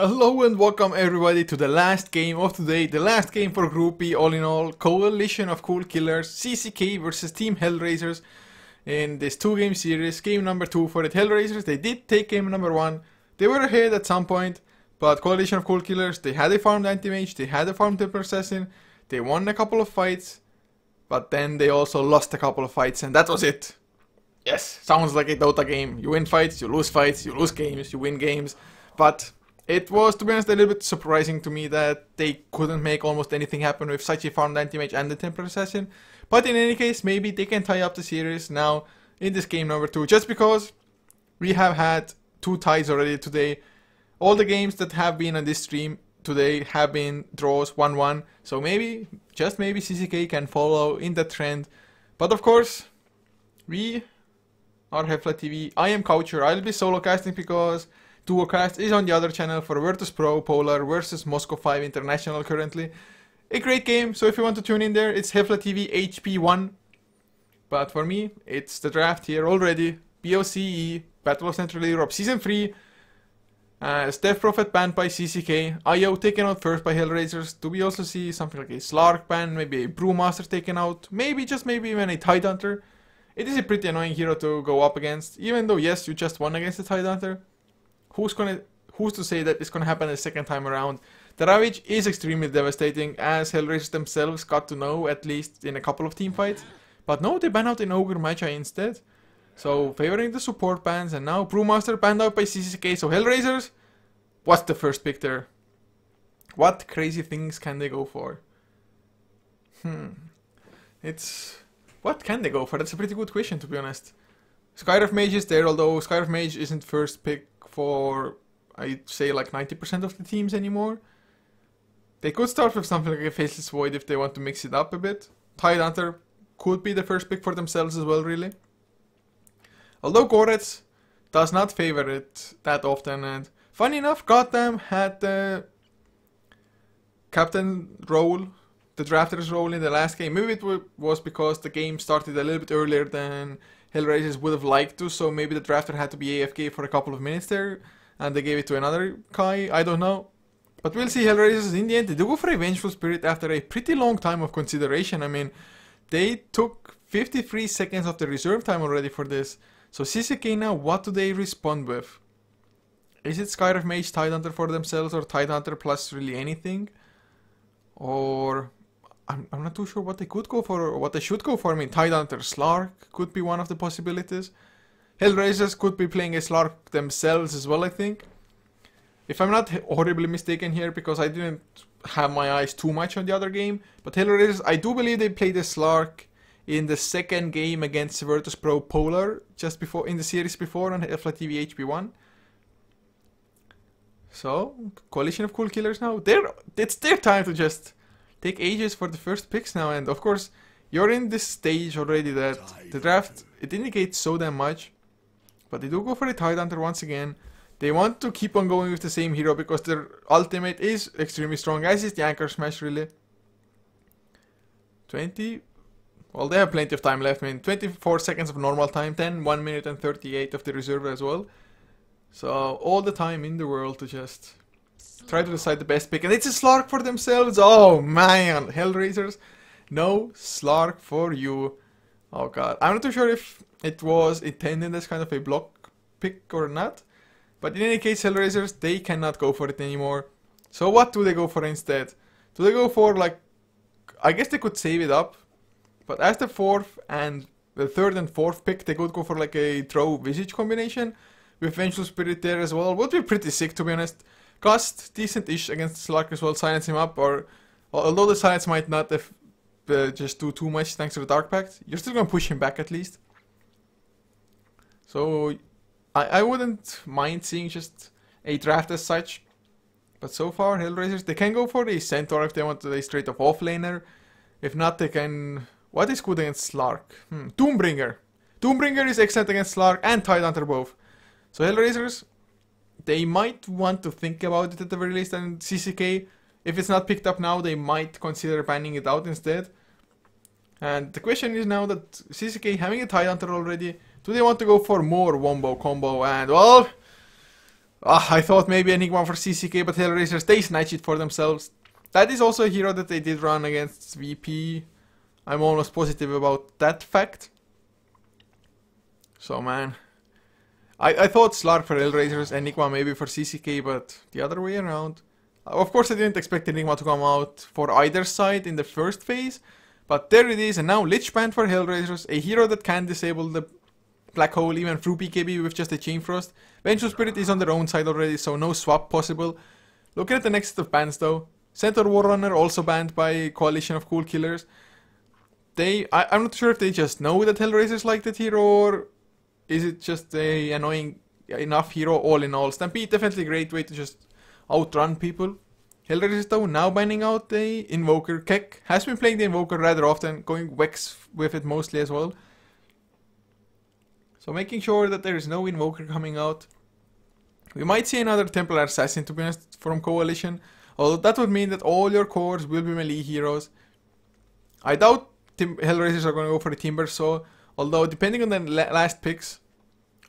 Hello and welcome everybody to the last game of today, the last game for Group B, all in all, Coalition of Cool Killers, CCK versus Team HellRaisers in this 2-game series, game number 2 for the HellRaisers. They did take game number 1, they were ahead at some point, but Coalition of Cool Killers, they had a farmed anti-mage, they had a farmed Temper Assassin, they won a couple of fights, but then they also lost a couple of fights and that was it. Yes, sounds like a Dota game, you win fights, you lose games, you win games, but it was, to be honest, a little bit surprising to me that they couldn't make almost anything happen with such a farmed anti-mage and the Temper Assassin. But in any case, maybe they can tie up the series now in this game number 2. Just because we have had 2 ties already today. All the games that have been on this stream today have been draws 1-1. So maybe, just maybe CCK can follow in that trend. But of course, we are HeflaTV. I am Coucher. I'll be solo casting because Duocast is on the other channel for Virtus Pro Polar versus Moscow 5 International currently. A great game, so if you want to tune in there, it's HeflaTV HP1. But for me, it's the draft here already. BOCE, Battle of Central Europe Season 3. Death Prophet banned by CCK. IO taken out first by HellRaisers. Do we also see something like a Slark ban, maybe a Brewmaster taken out? Maybe, just maybe even a Tidehunter. It is a pretty annoying hero to go up against, even though yes, you just won against the Tidehunter. Who's to say that it's gonna happen a second time around? The Ravage is extremely devastating, as HellRaisers themselves got to know, at least in a couple of team fights. But no, they ban out an Ogre Magi instead. So, favoring the support bans, and now Brewmaster banned out by CCK. So HellRaisers, what's the first pick there? What crazy things can they go for? What can they go for? That's a pretty good question, to be honest. Skyriff Mage is there, although Skyriff Mage isn't first pick for, I'd say, like 90% of the teams anymore. They could start with something like a Faceless Void if they want to mix it up a bit. Tidehunter could be the first pick for themselves as well, really. Although Goretz does not favor it that often, and funny enough, Gotham had the captain role, the drafter's role in the last game. Maybe it was because the game started a little bit earlier than HellRaisers would have liked to, so maybe the drafter had to be AFK for a couple of minutes there, and they gave it to another guy, I don't know. But we'll see. HellRaisers, in the end, they do go for a Vengeful Spirit after a pretty long time of consideration. I mean, they took 53 seconds of the reserve time already for this. So CCK now, what do they respond with? Is it Skyriff Mage Tidehunter for themselves, or Tidehunter plus really anything? Or I'm not too sure what they could go for, or what they should go for. I mean, Tidehunter Slark could be one of the possibilities. HellRaisers could be playing a Slark themselves as well, I think. If I'm not horribly mistaken here, because I didn't have my eyes too much on the other game. But HellRaisers, I do believe they played a Slark in the second game against Virtus Pro Polar, just before, in the series before, on HeflaTV HP1. So, Coalition of Cool Killers now. It's their time to just take ages for the first picks now, and of course, you're in this stage already that the draft, it indicates so damn much. But they do go for a Tidehunter once again. They want to keep on going with the same hero because their ultimate is extremely strong, as is the Anchor Smash, really. 20... Well, they have plenty of time left. I mean, 24 seconds of normal time, 1 minute and 38 of the reserve as well. So, all the time in the world to just try to decide the best pick. And it's a Slark for themselves. Oh, man. HellRaisers. No Slark for you. Oh, God. I'm not too sure if it was intended as kind of a block pick or not. But in any case, HellRaisers, they cannot go for it anymore. So, what do they go for instead? Do they go for, like... I guess they could save it up. But as the third and fourth pick, they could go for like a Throw Visage combination with Vengeful Spirit there as well. Would be pretty sick, to be honest. Cost decent-ish against Slark as well, silence him up, or although the silence might not have, just do too much thanks to the Dark Pact, you're still gonna push him back at least. So I wouldn't mind seeing just a draft as such. But so far, HellRaisers, they can go for a Centaur if they want a straight up offlaner. If not, they can... What is good against Slark? Doombringer. Doombringer is excellent against Slark and Tidehunter both. So HellRaisers, they might want to think about it at the very least, and CCK, if it's not picked up now, they might consider banning it out instead. And the question is now that CCK having a Tidehunter already, do they want to go for more wombo combo? And well, I thought maybe Enigma for CCK, but HellRaisers, they snatch it for themselves. That is also a hero that they did run against VP. I'm almost positive about that fact. So man, I thought Slark for HellRaisers, Enigma maybe for CCK, but the other way around. Of course I didn't expect Enigma to come out for either side in the first phase, but there it is, and now Lich Band for HellRaisers, a hero that can disable the Black Hole even through BKB with just a Chain Frost. Vengeful Spirit is on their own side already, so no swap possible. Looking at the next set of bans though, Centaur Warrunner also banned by Coalition of Cool Killers. I'm not sure if they just know that HellRaisers like that hero, or is it just a annoying enough hero all in all. Stampede definitely a great way to just outrun people. HellRaisers though now banning out the Invoker. Keck has been playing the Invoker rather often, going Vex with it mostly as well. So making sure that there is no Invoker coming out. We might see another Templar Assassin, to be honest, from Coalition. Although that would mean that all your cores will be melee heroes. I doubt HellRaisers are going to go for the Timber Saw. Although depending on the last picks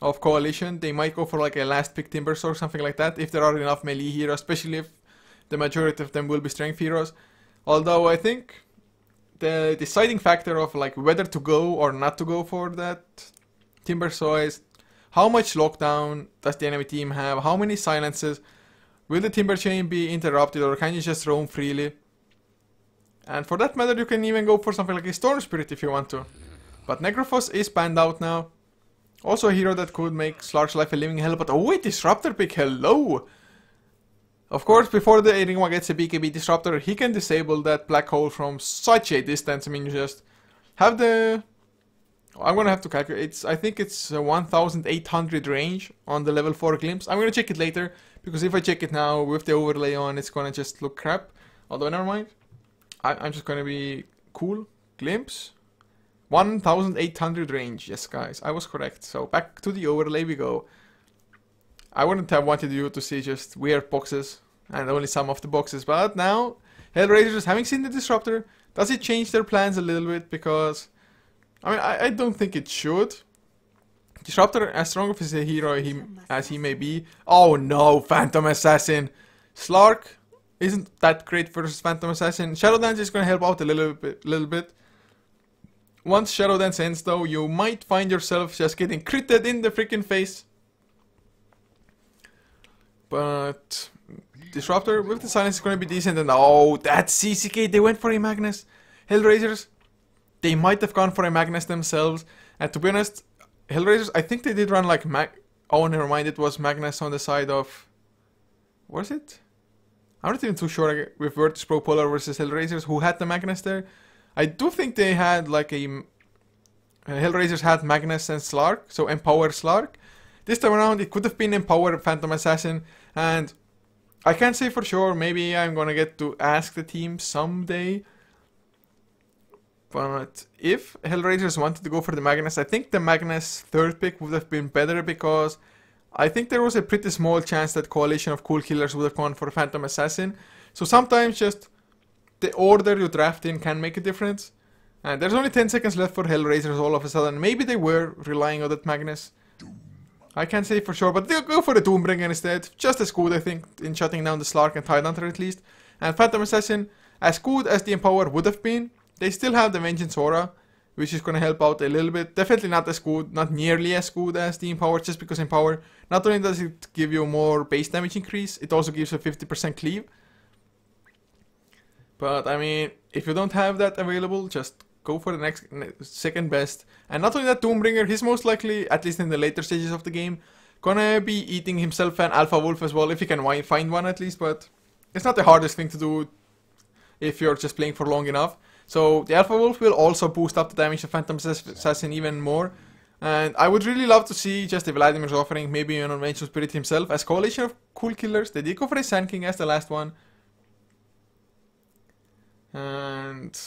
of Coalition, they might go for like a last pick Timber Saw or something like that. If there are enough melee heroes, especially if the majority of them will be strength heroes. Although I think the deciding factor of like whether to go or not to go for that Timber Saw is how much lockdown does the enemy team have, how many silences, will the Timber Chain be interrupted, or can you just roam freely? And for that matter you can even go for something like a Storm Spirit if you want to. But Necrophos is banned out now. Also a hero that could make Slark's life a living hell, but oh, a Disruptor pick, hello! Of course, before the Enigma gets a BKB Disruptor, he can disable that Black Hole from such a distance. I mean, you just have the... I'm gonna have to calculate. I think it's 1800 range on the level 4 Glimpse. I'm gonna check it later, because if I check it now with the overlay on, it's gonna just look crap. Although, never mind. I'm just gonna be cool. Glimpse. 1800 range. Yes, guys, I was correct. So back to the overlay we go. I wouldn't have wanted you to see just weird boxes and only some of the boxes, but now HellRaisers, having seen the Disruptor, does it change their plans a little bit? Because I mean, I don't think it should. Disruptor, as strong of a hero as he may be. Oh no, Phantom Assassin. Slark isn't that great versus Phantom Assassin. Shadow Dance is gonna help out a little bit. Once Shadow Dance ends though, you might find yourself just getting critted in the freaking face. But Disruptor with the silence is gonna be decent, and oh, that's CCK, they went for a Magnus. HellRaisers, they might have gone for a Magnus themselves, and to be honest, HellRaisers, I think they did run like oh, never mind, it was Magnus on the side of... Was it? I'm not even too sure with Virtus Pro Polar versus HellRaisers who had the Magnus there. I do think they had like a... HellRaisers had Magnus and Slark, so Empower Slark. This time around it could have been Empower Phantom Assassin, and I can't say for sure, maybe I'm gonna get to ask the team someday. But if HellRaisers wanted to go for the Magnus, I think the Magnus third pick would have been better, because I think there was a pretty small chance that Coalition of Cool Killers would have gone for Phantom Assassin. So sometimes just the order you draft in can make a difference. And there's only 10 seconds left for HellRaisers all of a sudden. Maybe they were relying on that Magnus. I can't say for sure, but they'll go for the Doombringer instead. Just as good, I think, in shutting down the Slark and Tidehunter at least. And Phantom Assassin, as good as the Empower would have been, they still have the Vengeance Aura, which is going to help out a little bit. Definitely not as good, not nearly as good as the Empower, just because Empower, not only does it give you more base damage increase, it also gives you 50% cleave. But I mean, if you don't have that available, just go for the next second best. And not only that, Doombringer, he's most likely, at least in the later stages of the game, gonna be eating himself an Alpha Wolf as well, if he can find one at least, but it's not the hardest thing to do if you're just playing for long enough. So the Alpha Wolf will also boost up the damage of Phantom Assassin even more. And I would really love to see just a Vladimir's Offering, maybe an Vengeful Spirit himself, as Coalition of Cool Killers. They did go for a Sand King as the last one. And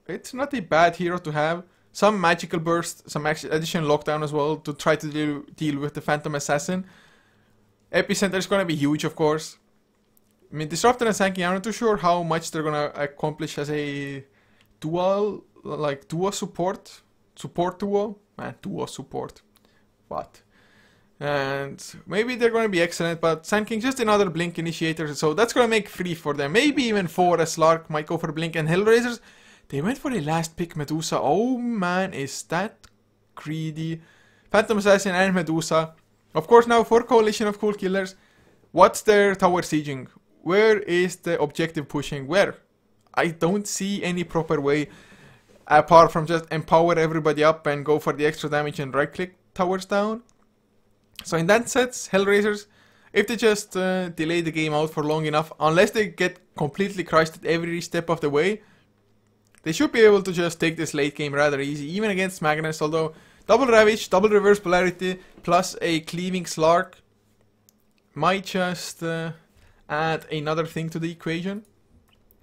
it's not a bad hero to have. Some magical burst, some additional lockdown as well to try to deal with the Phantom Assassin. Epicenter is going to be huge, of course. I mean, Disruptor and Sand King, I'm not too sure how much they're going to accomplish as a duo, duo support. Support duo? Man, duo support. What? And maybe they're going to be excellent, but Sand King just another Blink initiator, so that's going to make 3 for them. Maybe even 4 as Slark might go for Blink. And HellRaisers, they went for a last pick Medusa. Oh man, is that greedy. Phantom Assassin and Medusa. Of course now for Coalition of Cool Killers, what's their tower sieging? Where is the objective pushing? Where? I don't see any proper way apart from just empower everybody up and go for the extra damage and right click towers down. So in that sense, HellRaisers, if they just delay the game out for long enough, unless they get completely crushed at every step of the way, they should be able to just take this late game rather easy, even against Magnus, although double Ravage, double Reverse Polarity, plus a Cleaving Slark might just add another thing to the equation.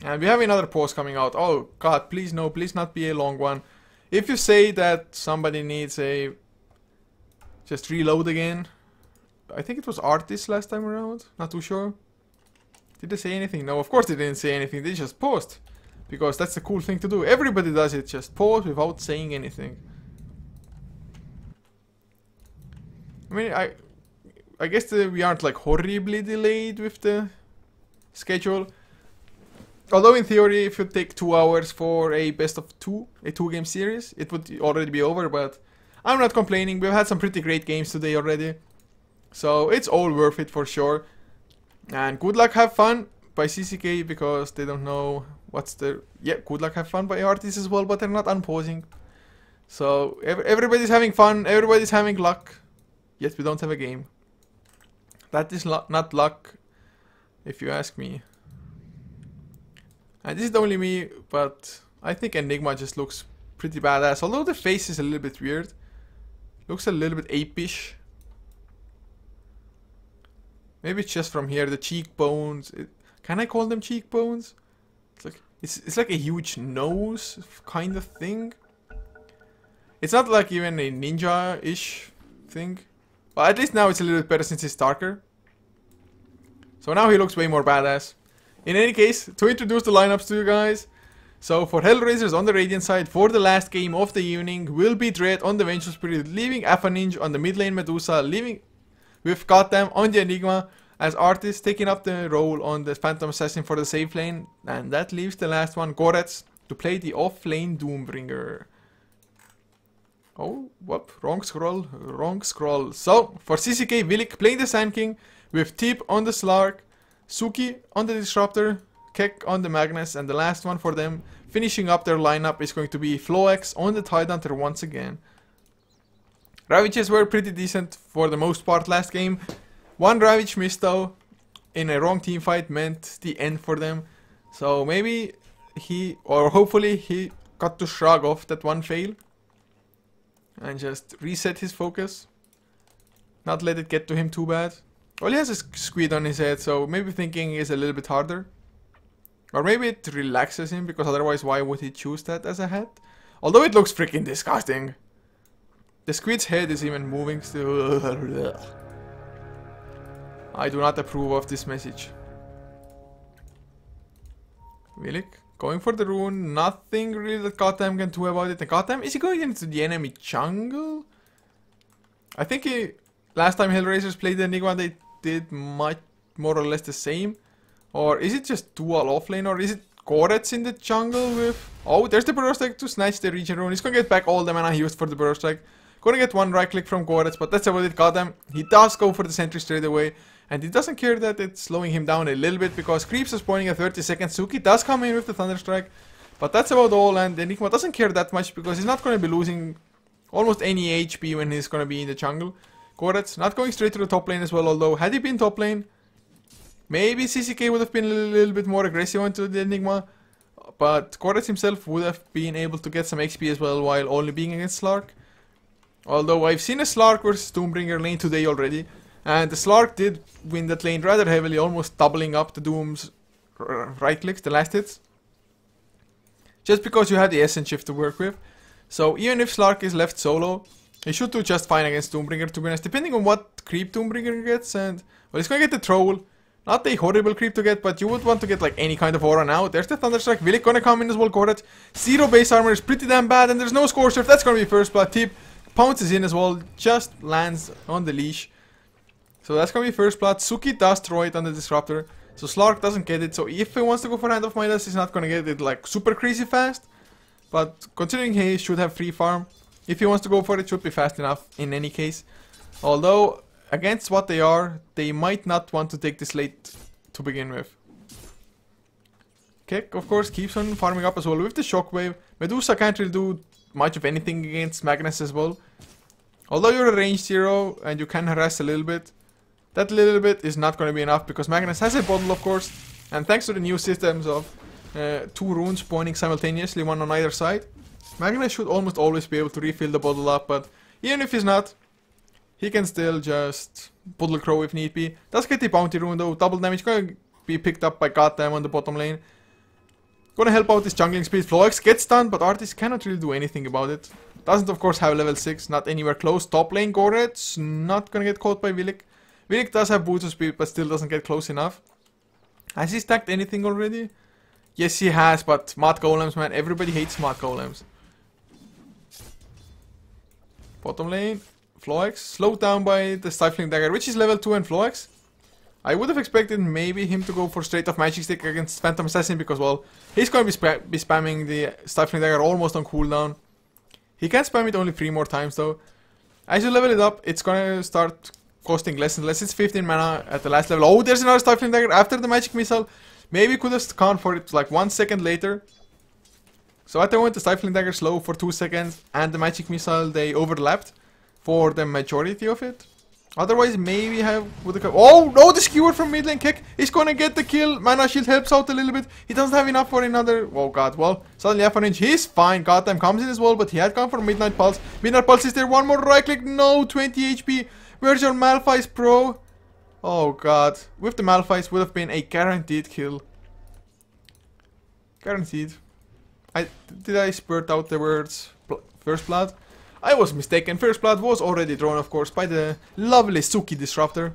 And we have another pause coming out. Oh god, please no, please not be a long one. If you say that somebody needs a... just reload again. I think it was Artist last time around, not too sure. Did they say anything? No, of course they didn't say anything, they just paused. Because that's the cool thing to do. Everybody does it, just pause without saying anything. I mean, I guess we aren't like horribly delayed with the schedule. Although in theory, if you take 2 hours for a best of 2, a 2-game series, it would already be over, but I'm not complaining. We've had some pretty great games today already. So it's all worth it for sure. And good luck, have fun by CCK, because they don't know what's the... Yeah, good luck, have fun by Artists as well, but they're not unpausing. So everybody's having fun, everybody's having luck. Yet we don't have a game. That is not luck, if you ask me. And this is only me, but I think Enigma just looks pretty badass. Although the face is a little bit weird. Looks a little bit apish. Maybe it's just from here, the cheekbones. Can I call them cheekbones? It's like a huge nose kind of thing. It's not like even a ninja-ish thing. But at least now it's a little bit better since it's darker. So now he looks way more badass. In any case, to introduce the lineups to you guys. So for HellRaisers on the Radiant side, for the last game of the evening, will be Dread on the Vengeful Spirit, leaving Afaninj on the mid lane Medusa, leaving with Gotham on the Enigma as Artist, taking up the role on the Phantom Assassin for the safe lane. And that leaves the last one, Gorets, to play the off lane Doombringer. Oh, whoop, wrong scroll, wrong scroll. So, for CCK, Vilik playing the Sand King with Tip on the Slark, Suki on the Disruptor, Kek on the Magnus, and the last one for them, finishing up their lineup, is going to be Floex on the Tidehunter once again. Ravages were pretty decent for the most part last game. One Ravage miss though, in a wrong team fight, meant the end for them. So maybe he, or hopefully he, got to shrug off that one fail. And just reset his focus. Not let it get to him too bad. Well, he has a squid on his head, so maybe thinking is a little bit harder. Or maybe it relaxes him, because otherwise why would he choose that as a head? Although it looks freaking disgusting. The squid's head is even moving still. I do not approve of this message. Vilik going for the rune. Nothing really that Gotham can do about it. And Gotham, is he going into the enemy jungle? I think he... Last time HellRaisers played the Enigma, they did much more or less the same. Or is it just dual offlane, or is it Gorets in the jungle with... Oh, there's the Burrow Strike to snatch the regen rune. He's gonna get back all the mana he used for the Burrow Strike. Gonna get one right click from Gorets, but that's about it. Got him. He does go for the sentry straight away. And he doesn't care that it's slowing him down a little bit, because Creeps is pointing at 30 seconds. Suki does come in with the Thunder Strike. But that's about all, and Enigma doesn't care that much, because he's not gonna be losing almost any HP when he's gonna be in the jungle. Gorets not going straight to the top lane as well, although had he been top lane, maybe CCK would have been a little bit more aggressive into the Enigma. But Gorets himself would have been able to get some XP as well while only being against Slark. Although I've seen a Slark versus Doombringer lane today already. And the Slark did win that lane rather heavily, almost doubling up the Doom's right clicks, the last hits. Just because you had the Essence Shift to work with. So even if Slark is left solo, he should do just fine against Doombringer, to be honest, depending on what creep Doombringer gets. And well, he's gonna get the Troll. Not a horrible creep to get, but you would want to get like any kind of aura now. There's the Thunderstrike. Vilik gonna come in as well, Gorets. 0 base armor is pretty damn bad, and there's no Score Surf. That's gonna be first blood. Tip pounces in as well, just lands on the leash. So that's gonna be first blood. Suki does throw it on the disruptor. So Slark doesn't get it. So if he wants to go for Hand of Midas, he's not gonna get it like super crazy fast. But considering he should have free farm, if he wants to go for it, should be fast enough in any case. Although, against what they are, they might not want to take this late to begin with. Keck, of course, keeps on farming up as well with the Shockwave. Medusa can't really do much of anything against Magnus as well. Although you're a ranged hero and you can harass a little bit, that little bit is not going to be enough because Magnus has a bottle, of course. And thanks to the new systems of 2 runes spawning simultaneously, one on either side, Magnus should almost always be able to refill the bottle up. But even if he's not, he can still just bottle crow if need be. Does get the bounty rune though, double damage, going to be picked up by Goddamn on the bottom lane. Gonna help out his jungling speed. Floex gets stunned, but Artis cannot really do anything about it. Doesn't of course have level 6, not anywhere close. Top lane, Goret's not gonna get caught by Villic. Villic does have boots of speed, but still doesn't get close enough. Has he stacked anything already? Yes, he has, but Mod Golems, man. Everybody hates Mod Golems. Bottom lane, Floex. Slowed down by the Stifling Dagger, which is level 2 and Floex. I would have expected maybe him to go for straight off Magic Stick against Phantom Assassin because, well, he's going to be spamming the Stifling Dagger almost on cooldown. He can spam it only 3 more times though. As you level it up, it's going to start costing less and less. It's 15 mana at the last level. Oh, there's another Stifling Dagger after the Magic Missile. Maybe could have gone for it like 1 second later. So at the moment the Stifling Dagger slow for 2 seconds and the Magic Missile, they overlapped for the majority of it. Otherwise, maybe would have. Oh no! The skewer from mid lane kick is gonna get the kill. Mana shield helps out a little bit. He doesn't have enough for another. Oh god! Well, suddenly Avalanche, he's fine. Goddamn comes in as well, but he had gone for Midnight Pulse. Midnight Pulse is there. One more right click. No, 20 HP. Where's your Malphite, bro? Oh god! With the Malphite would have been a guaranteed kill. Guaranteed. Did I spurt out the words first blood? I was mistaken. First blood was already drawn, of course, by the lovely Suki Disruptor.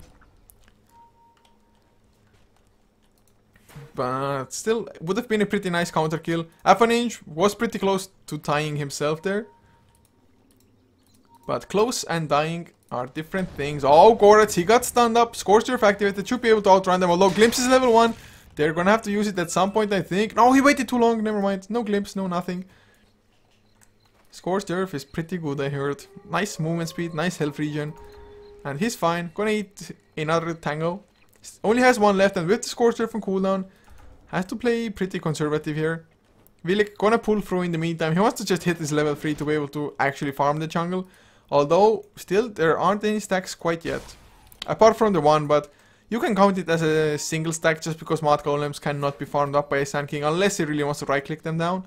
But still, would have been a pretty nice counter kill. Avaninge was pretty close to dying himself there. But close and dying are different things. Oh, Goretz, he got stunned up. Scorched Earth activated. Should be able to outrun them. Although Glimpse is level 1. They're gonna have to use it at some point, I think. No, he waited too long. Never mind. No Glimpse, no nothing. Scorched Earth is pretty good, I heard. Nice movement speed, nice health regen. And he's fine. Gonna eat another Tango. Only has 1 left, and with the Scorched Earth on cooldown, has to play pretty conservative here. Villic gonna pull through in the meantime. He wants to just hit his level 3 to be able to actually farm the jungle. Although, still, there aren't any stacks quite yet. Apart from the one, but you can count it as a single stack just because Mod Golems cannot be farmed up by a Sand King unless he really wants to right click them down.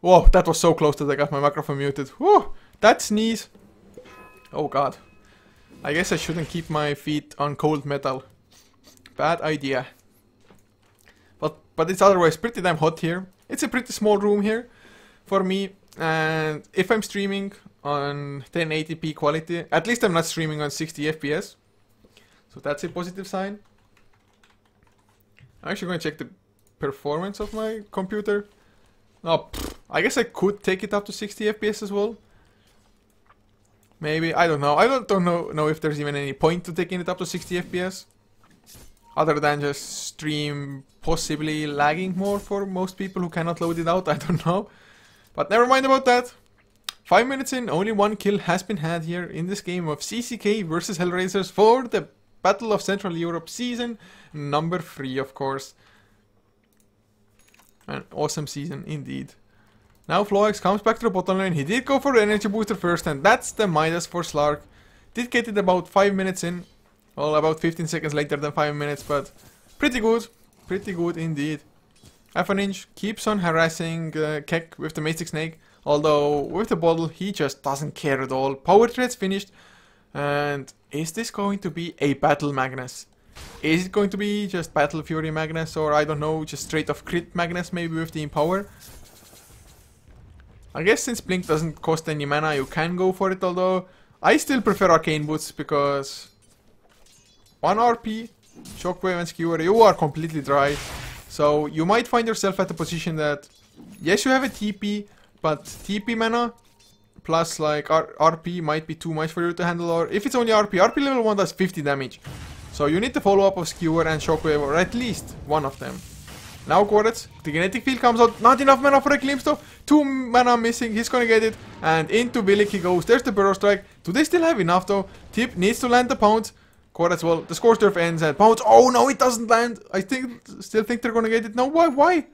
Whoa, that was so close that I got my microphone muted. Whoa, that sneeze. Oh god. I guess I shouldn't keep my feet on cold metal. Bad idea. But it's otherwise pretty damn hot here. It's a pretty small room here for me. And if I'm streaming on 1080p quality, at least I'm not streaming on 60 FPS. So that's a positive sign. I'm actually going to check the performance of my computer. Oh, I guess I could take it up to 60 FPS as well. Maybe, I don't know. I don't know if there's even any point to taking it up to 60 FPS. Other than just stream possibly lagging more for most people who cannot load it out. I don't know. But never mind about that. 5 minutes in, only 1 kill has been had here in this game of CCK versus HellRaisers for the Battle of Central Europe season number 3, of course. An awesome season indeed. Now Floex comes back to the bottom lane. He did go for the energy booster first, and that's the Midas for Slark. Did get it about 5 minutes in. Well, about 15 seconds later than 5 minutes, but pretty good. Pretty good indeed. Avaninge keeps on harassing Keck with the Mystic Snake. Although with the bottle he just doesn't care at all. Power thread's finished. And is this going to be a Battle Magnus? Is it going to be just Battle Fury Magnus, or I don't know, just straight off Crit Magnus maybe with the Empower? I guess since Blink doesn't cost any mana, you can go for it, although I still prefer Arcane Boots because 1 RP, Shockwave and Skewer, you are completely dry. So you might find yourself at a position that, yes, you have a TP, but TP mana plus like RP might be too much for you to handle, or if it's only RP level 1 does 50 damage. So you need the follow-up of Skewer and Shockwave, or at least one of them. Now Gorets, the Kinetic Field comes out, not enough mana for a glimpse though, 2 mana missing, he's gonna get it, and into Villic he goes, there's the Burrow Strike. Do they still have enough though? Tip needs to land the Pounce. Gorets, well, the Scorched Earth ends and Pounce, oh no, it doesn't land. I still think they're gonna get it. No, why?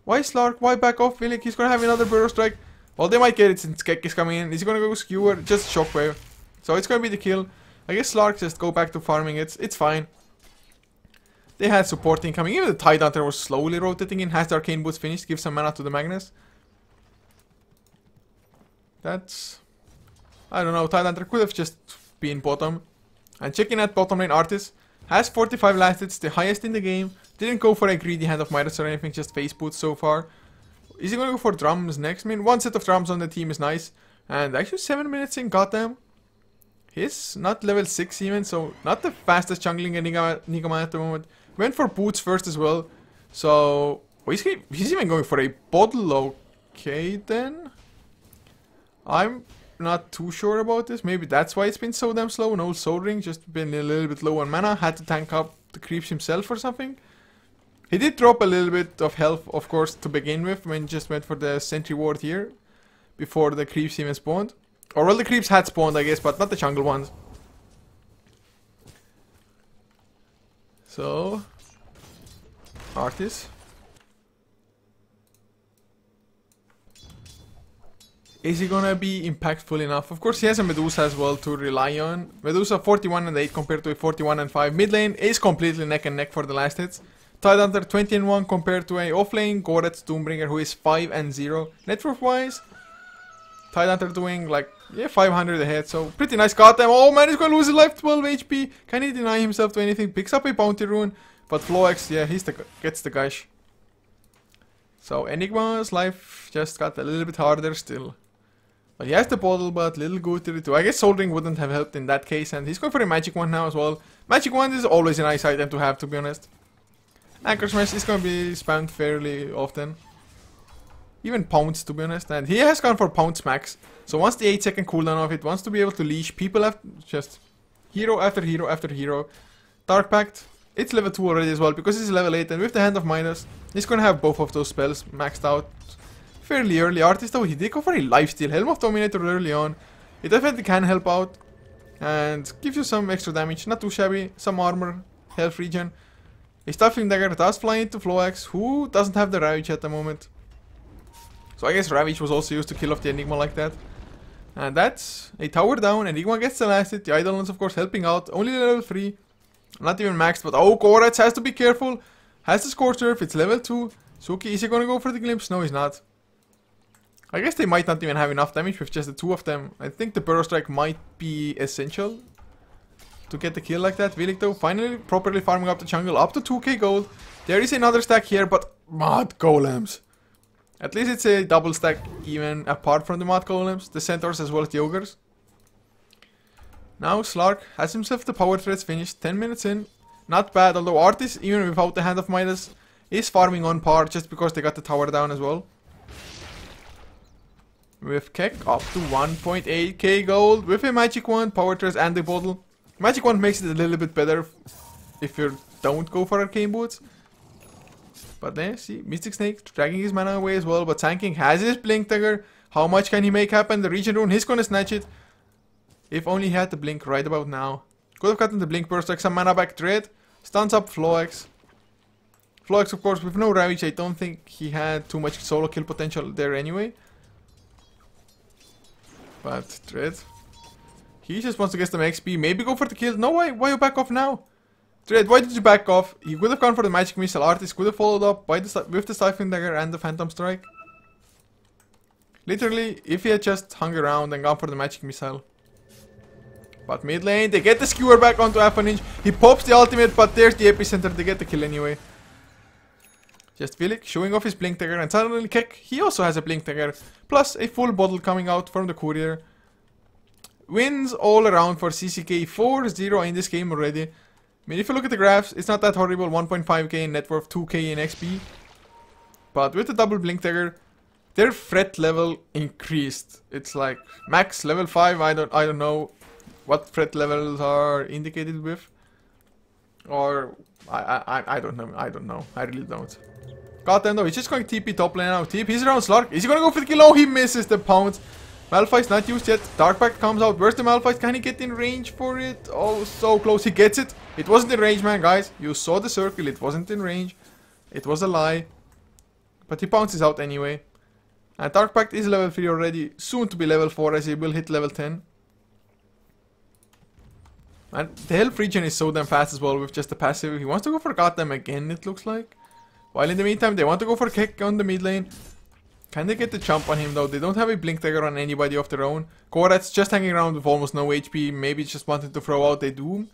Why Slark? Why back off Villic? He's gonna have another Burrow Strike. Well, they might get it since Keck is coming in. Is he gonna go Skewer? Just Shockwave. So it's gonna be the kill. I guess Slark just go back to farming. It's fine. They had supporting coming. Even the Tide Hunter was slowly rotating in. Has the Arcane Boots finished? Give some mana to the Magnus. That's... I don't know. Tide Hunter could have just been bottom. And checking at bottom lane, Artis has 45 last hits, the highest in the game. Didn't go for a greedy Hand of Midas or anything, just face boots so far. Is he going to go for drums next? I mean, one set of drums on the team is nice. And actually 7 minutes in, goddamn. He's not level 6 even, so not the fastest jungling Enigma at the moment. Went for boots first as well. So, he's even going for a bottle. Okay then. I'm not too sure about this. Maybe that's why it's been so damn slow. No Soul Ring, just been a little bit low on mana. Had to tank up the creeps himself or something. He did drop a little bit of health, of course, to begin with, when he just went for the sentry ward here. Before the creeps even spawned. Or well, the creeps had spawned, I guess, but not the jungle ones. So... Artis. Is he gonna be impactful enough? Of course, he has a Medusa as well to rely on. Medusa 41 and 8 compared to a 41 and 5. Mid lane is completely neck and neck for the last hits. Tide Hunter 20 and 1 compared to a off lane Gorets Doombringer who is 5 and 0. Net worth wise, Tide Hunter doing like, yeah, 500 ahead, so pretty nice. Got them. Oh man, he's gonna lose his life, 12 HP. Can he deny himself to anything? Picks up a Bounty Rune, but Floex, yeah, gets the gush. So Enigma's life just got a little bit harder still. But he has the bottle, but little good to do. I guess Soul Ring wouldn't have helped in that case, and he's going for a Magic Wand now as well. Magic Wand is always a nice item to have, to be honest. Anchor Smash is going to be spammed fairly often. Even Pounce, to be honest. And he has gone for Pounce Max. So once the 8-second cooldown of it, wants to be able to leash people after just hero after hero after hero. Dark Pact, it's level 2 already as well, because it's level 8, and with the Hand of Midas, he's going to have both of those spells maxed out fairly early. Artist though, he did go for a lifesteal. Helm of Dominator early on. It definitely can help out. And gives you some extra damage. Not too shabby. Some armor. Health regen. A Stuffing Dagger does fly into Floex, who doesn't have the Ravage at the moment. So I guess Ravage was also used to kill off the Enigma like that. And that's a tower down. Enigma gets the last hit. The Eidolons of course helping out. Only level 3. Not even maxed, but oh, Gorets has to be careful. Has the Scorched Earth. It's level 2. Suki, is he gonna go for the Glimpse? No, he's not. I guess they might not even have enough damage with just the 2 of them. I think the Burrow Strike might be essential to get the kill like that. Villic though, finally properly farming up the jungle, up to 2k gold. There is another stack here, but Mod Golems. At least it's a double stack even apart from the Mod Golems, the Centaurs as well as the Ogres. Now Slark has himself the power threads finished, 10 minutes in. Not bad, although Artis, even without the Hand of Midas, is farming on par just because they got the tower down as well. With Keck up to 1.8k gold with a Magic Wand, Power Threads and a bottle. Magic Wand makes it a little bit better if you don't go for Arcane Boots. But then, see, Mystic Snake dragging his mana away as well, but tanking has his Blink Dagger. How much can he make happen? The Regen Rune, he's gonna snatch it. If only he had the Blink right about now. Could have gotten the Blink Burst, like some mana back Dread. Stuns up Floex. Floex, of course, with no Ravage, I don't think he had too much solo kill potential there anyway. But Dread, he just wants to get some XP. Maybe go for the kill. No, why you back off now? Dread, why did you back off? He could have gone for the Magic Missile. Artist could have followed up by with the Stifling Dagger and the Phantom Strike. Literally, if he had just hung around and gone for the Magic Missile. But mid lane, they get the Skewer back onto half an inch. He pops the ultimate, but there's the epicenter. They get the kill anyway. Just Villic showing off his Blink Dagger, and suddenly Keck, he also has a Blink Dagger. Plus a full bottle coming out from the courier. Wins all around for CCK, 4-0 in this game already. I mean, if you look at the graphs, it's not that horrible. 1.5k in net worth, 2k in XP. But with the double Blink Dagger, their threat level increased. It's like max level 5. I don't know what threat levels are indicated with, or I don't know. I really don't. Goddamn though, he's just going TP top lane now. TP, he's around Slark. Is he gonna go for the kill? Oh, he misses the pounce. Malphite's not used yet. Dark Pact comes out. Where's the Malphite? Can he get in range for it? Oh, so close. He gets it. It wasn't in range, man, guys. You saw the circle. It wasn't in range. It was a lie. But he pounces out anyway. And Dark Pact is level 3 already. Soon to be level 4 as he will hit level 10. And the health regen is so damn fast as well with just the passive. He wants to go for Gotham again, it looks like. While in the meantime, they want to go for Keck on the mid lane. Can they get the jump on him though? They don't have a blink dagger on anybody of their own. Korat's just hanging around with almost no HP. Maybe just wanted to throw out a Doom.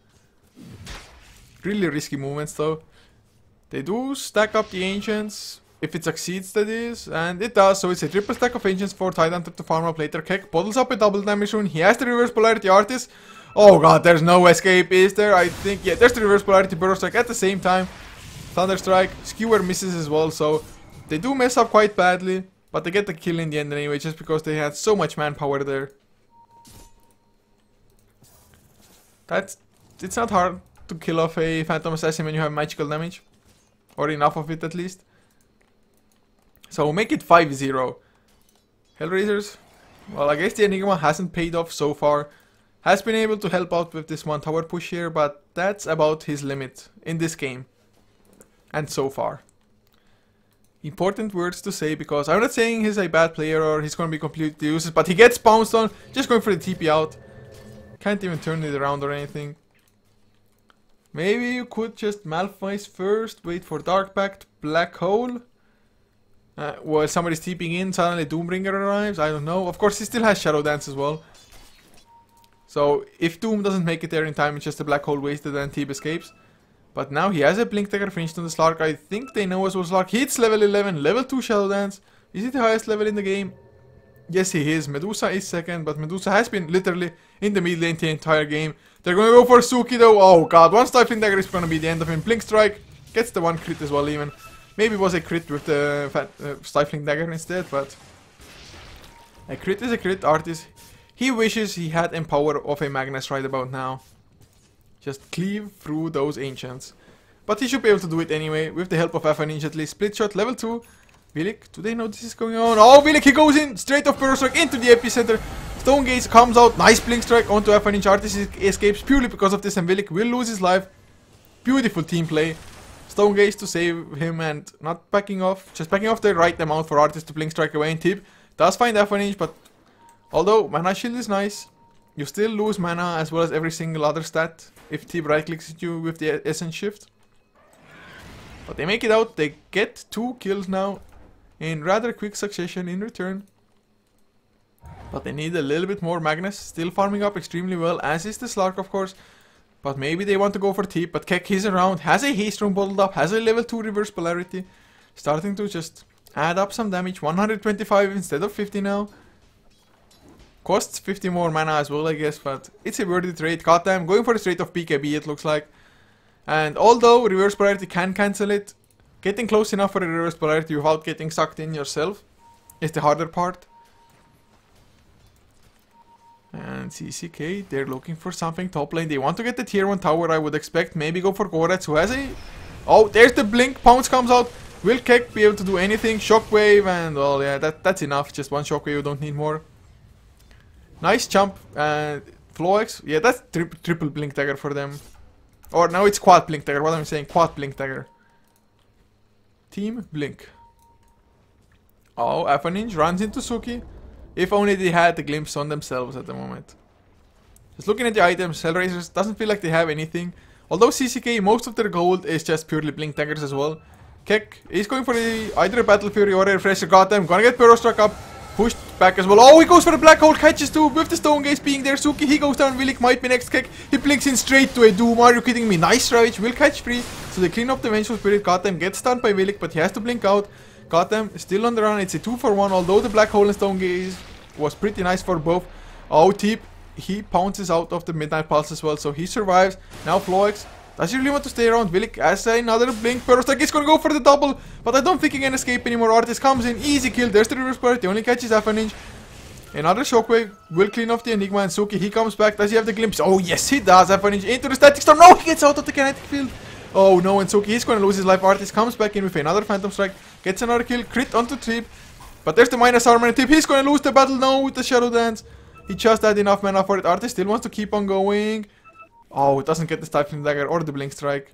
Really risky movements though. They do stack up the Ancients. If it succeeds, that is. And it does. So it's a triple stack of Ancients for Tidehunter to farm up later. Keck bottles up a double damage rune. He has the reverse polarity artist. Oh god, there's no escape, is there? I think, yeah, there's the reverse polarity burrow strike at the same time. Thunderstrike. Skewer misses as well, so they do mess up quite badly. But they get the kill in the end anyway, just because they had so much manpower there. It's not hard to kill off a Phantom Assassin when you have magical damage. Or enough of it at least. So make it 5-0. HellRaisers, well, I guess the Enigma hasn't paid off so far. Has been able to help out with this one tower push here, but that's about his limit in this game. And so far. Important words to say, because I'm not saying he's a bad player or he's going to be completely useless, but he gets bounced on, just going for the TP out. Can't even turn it around or anything. Maybe you could just Malphite first, wait for Dark Pact, Black Hole. While somebody's TPing in, suddenly Doombringer arrives, I don't know. Of course he still has Shadow Dance as well. So if Doom doesn't make it there in time, it's just a Black Hole wasted and Teep escapes. But now he has a Blink Dagger finished on the Slark. I think they know as well. Slark hits level 11, level 2 Shadow Dance. Is it the highest level in the game? Yes, he is. Medusa is second, but Medusa has been literally in the mid lane the entire game. They're gonna go for Suki though. Oh god, one Stifling Dagger is gonna be the end of him. Blink Strike gets the one crit as well even. Maybe it was a crit with the Stifling Dagger instead, but a crit is a crit. Artist, he wishes he had Empower of a Magnus right about now. Just cleave through those Ancients. But he should be able to do it anyway, with the help of Ninja at least. Split shot, level 2. Villic, do they know this is going on? Oh, Villic, he goes in, straight off Burrow Strike into the epicenter. Stone Gaze comes out, nice Blink Strike onto Ninja. Artist escapes purely because of this, and Villic will lose his life. Beautiful team play. Stone Gaze to save him and not backing off. Just backing off the right amount for Artist to Blink Strike away, and Tip does find Ninja, but although Mana Shield is nice, you still lose mana as well as every single other stat if Tib right clicks at you with the Essence Shift. But they make it out, they get 2 kills now in rather quick succession in return. But they need a little bit more. Magnus still farming up extremely well, as is the Slark of course. But maybe they want to go for Tip, but Keck is around, has a haste rune bottled up, has a level 2 reverse polarity. Starting to just add up some damage, 125 instead of 50 now. Costs 50 more mana as well, I guess, but it's a worthy trade. Goddamn, going for a straight off BKB, it looks like. And although reverse polarity can cancel it, getting close enough for a reverse polarity without getting sucked in yourself is the harder part. And CCK, they're looking for something top lane. They want to get the tier 1 tower, I would expect. Maybe go for Gorats, who has a... Oh, there's the blink. Pounce comes out. Will Keck be able to do anything? Shockwave, and well, yeah, that's enough. Just one Shockwave, you don't need more. Nice jump. Floex, yeah, that's triple Blink Dagger for them. Or now it's quad Blink Dagger. What am I saying? Quad Blink Dagger. Team Blink. Oh, Ninja runs into Suki. If only they had the glimpse on themselves at the moment. Just looking at the items, HellRaisers doesn't feel like they have anything. Although CCK, most of their gold is just purely Blink Daggers as well. Keck is going for either a Battle Fury or a Refresher. Goddamn, gonna get Burrow Struck up. Pushed back as well. Oh, he goes for the Black Hole, catches two with the Stone Gaze being there. Suki, he goes down. Villic might be next. Keck, he blinks in straight to a Doom. Are you kidding me? Nice Ravage, will catch free. So they clean up the Vengeful Spirit. Goddamn, gets stunned by Villic, but he has to blink out. Goddamn, still on the run. It's a 2-for-1, although the Black Hole and Stone Gaze was pretty nice for both. Oh, Teep, he pounces out of the Midnight Pulse as well, so he survives. Now Floex Does he really want to stay around? Willik has another blink. Burrow Strike is gonna go for the double, but I don't think he can escape anymore. Artist comes in, easy kill. There's the reverse priority, only catches half an inch. Another shockwave will clean off the Enigma, and Suki, he comes back. Does he have the glimpse? Oh yes, he does. Half an inch into the static storm. No, he gets out of the kinetic field. Oh no, and Suki, he's gonna lose his life. Artist comes back in with another Phantom Strike, gets another kill, crit onto Tip. But there's the minus armor and Tip. He's gonna lose the battle now with the Shadow Dance. He just had enough mana for it. Artist still wants to keep on going. Oh, it doesn't get the Stifling Dagger or the Blink Strike.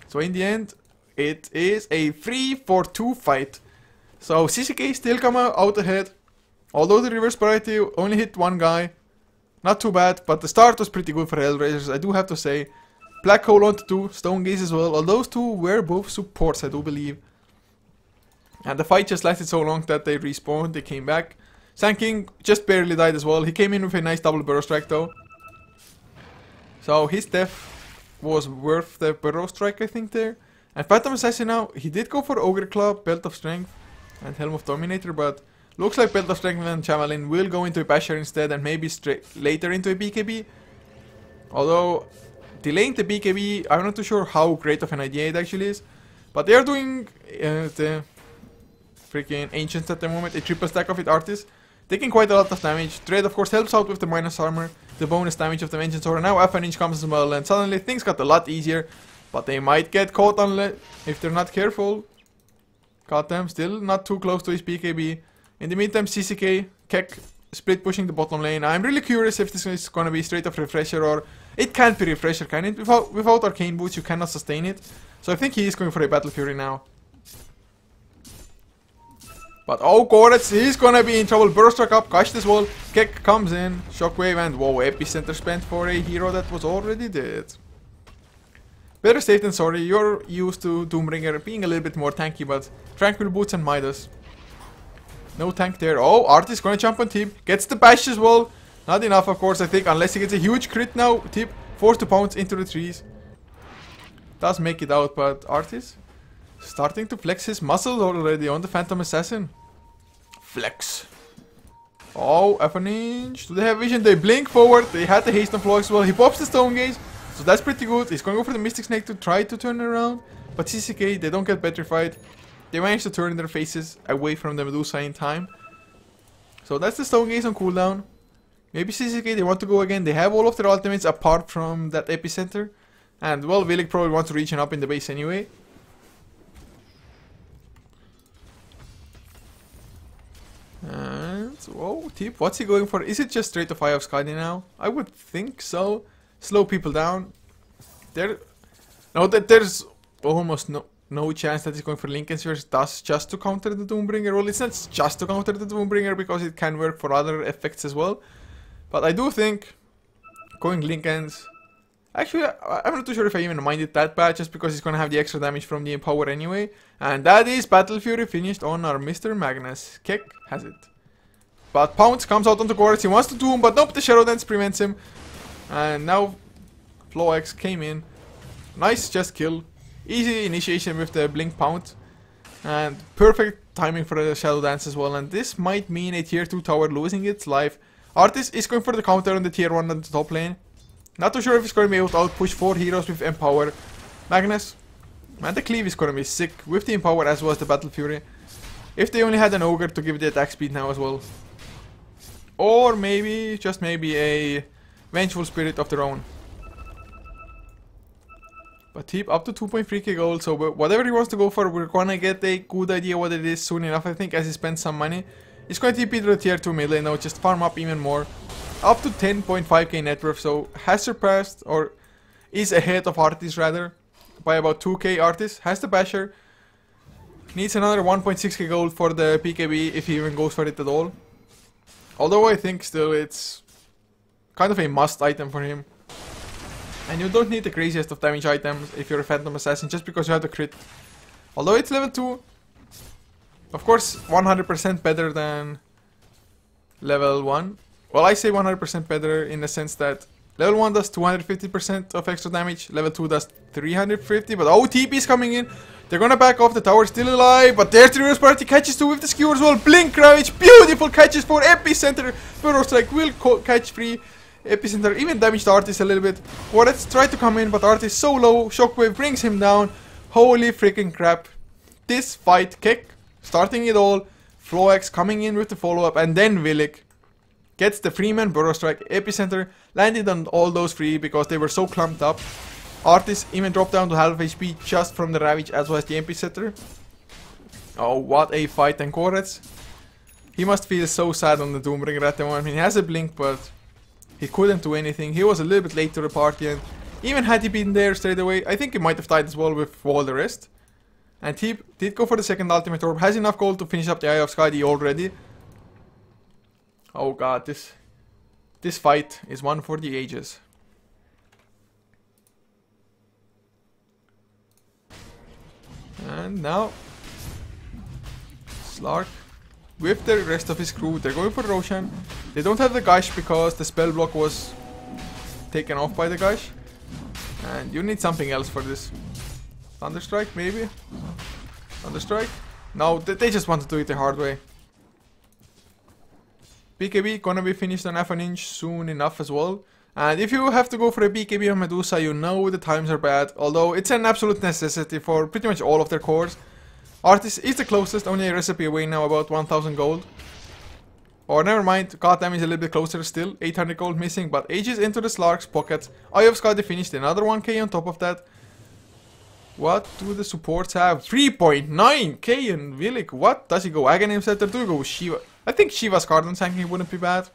So in the end, it is a 3-4-2 fight. So CCK still come out ahead. Although the reverse priority only hit one guy. Not too bad, but the start was pretty good for HellRaisers, I do have to say. Black Hole onto 2, Stone Gaze as well. All those two were both supports, I do believe. And the fight just lasted so long that they respawned, they came back. Sand King just barely died as well. He came in with a nice double Burrow Strike though. So his death was worth the Burrow Strike, I think, there. And Phantom Assassin now, he did go for Ogre Club, Belt of Strength, and Helm of Dominator, but looks like Belt of Strength and Javelin will go into a Basher instead, and maybe straight later into a BKB. Although, delaying the BKB, I'm not too sure how great of an idea it actually is. But they are doing the freaking Ancients at the moment, a triple stack of it Artist, taking quite a lot of damage. Dread of course helps out with the minus armor, the bonus damage of the Vengeance Aura. Now half an inch comes as well, and suddenly things got a lot easier. But they might get caught unless if they're not careful. Got them, still not too close to his BKB. In the meantime, CCK, Keck split pushing the bottom lane. I'm really curious if this is gonna be straight off Refresher, or it can't be Refresher, can it? Without Arcane Boots you cannot sustain it. So I think he is going for a Battle Fury now. But oh, Goretz, he's gonna be in trouble. Burrow Strike up, Kasht as well. Keck comes in, Shockwave, and whoa, Epicenter spent for a hero that was already dead. Better safe than sorry. You're used to Doombringer being a little bit more tanky, but Tranquil Boots and Midas. No tank there. Oh, Artist gonna jump on Tip. Gets the bash as well. Not enough, of course, I think, unless he gets a huge crit now. Tip forced to pounce into the trees. Does make it out, but Artist starting to flex his muscle already on the Phantom Assassin. Flex. Oh, F1 Do they have vision? They blink forward. They had the haste on floor as well. He pops the Stone Gaze. So that's pretty good. He's going to go for the Mystic Snake to try to turn around. But CCK, they don't get petrified. They manage to turn their faces away from the Medusa in time. So that's the Stone Gaze on cooldown. Maybe CCK, they want to go again. They have all of their ultimates apart from that Epicenter. And well, Willik probably wants to reach up in the base anyway. And whoa, Tip, what's he going for? Is it just straight to Eye of Skadi now? I would think so. Slow people down. There's almost no chance that he's going for Lincoln Spheres. That's just to counter the Doombringer. Well, it's not just to counter the Doombringer because it can work for other effects as well. But I do think going Lincolns. Actually, I'm not too sure if I even mind it that bad, just because he's gonna have the extra damage from the Empower anyway. And that is Battle Fury finished on our Mr. Magnus. Keck has it. But Pounce comes out onto Goretz. He wants to Doom, but nope, the Shadow Dance prevents him. And now Floex came in. Nice just kill. Easy initiation with the Blink Pound. And perfect timing for the Shadow Dance as well. And this might mean a tier 2 tower losing its life. Artist is going for the counter on the tier 1 on the top lane. Not too sure if he's going to be able to outpush 4 heroes with Empower. Magnus. Man, the Cleave is going to be sick with the Empower as well as the Battle Fury. If they only had an Ogre to give it the attack speed now as well. Or maybe, just maybe, a Vengeful Spirit of their own. But Tip up to 2.3k gold, so whatever he wants to go for, we're gonna get a good idea what it is soon enough, I think, as he spends some money. He's going to TP to the tier 2 mid lane now, just farm up even more. Up to 10.5k net worth, so has surpassed, or is ahead of Artist rather, by about 2k. Artist has the Basher. Needs another 1.6k gold for the BKB if he even goes for it at all. Although I think still it's kind of a must item for him. And you don't need the craziest of damage items if you're a Phantom Assassin just because you have the crit. Although it's level 2. Of course 100% better than level 1. Well, I say 100% better in the sense that level 1 does 250% of extra damage, level 2 does 350, but oh, TP is coming in. They're gonna back off, the tower still alive, but there's the reverse party, catches 2 with the skewer as well. Blink Ravage, beautiful catches for Epicenter. Burrow Strike will catch free Epicenter even damaged Artis a little bit. Quaritz tried to come in, but Artis so low. Shockwave brings him down. Holy freaking crap. This fight, Keck starting it all. Floax coming in with the follow-up, and then Willik gets the 3-man burrow strike. Epicenter landed on all those 3 because they were so clumped up. Artis even dropped down to half HP just from the Ravage, as well as the Epicenter. Oh, what a fight. And Quaritz, he must feel so sad on the Doombringer at the moment. I mean, he has a blink, but he couldn't do anything. He was a little bit late to the party, and even had he been there straight away, I think he might have died as well with all the rest. And he did go for the second ultimate orb. Has enough gold to finish up the Eye of Skadi already. Oh god, this fight is one for the ages. And now Slark with the rest of his crew, they're going for Roshan. They don't have the Gush because the spell block was taken off by the Gush. And you need something else for this. Thunderstrike, maybe? Thunderstrike? No, they just want to do it the hard way. BKB gonna be finished on F1 soon enough as well. And if you have to go for a BKB on Medusa, you know the times are bad. Although it's an absolute necessity for pretty much all of their cores. Artis is the closest, only a recipe away now, about 1000 gold. Or never mind, Goddamn is a little bit closer still, 800 gold missing, but ages into the Slark's pocket. Eye of Skadi finished, another 1k on top of that. What do the supports have? 3.9k and Willik. What? Does he go Aghanim Scepter? Do you go Shiva? I think Shiva's Cardon Sanking wouldn't be bad.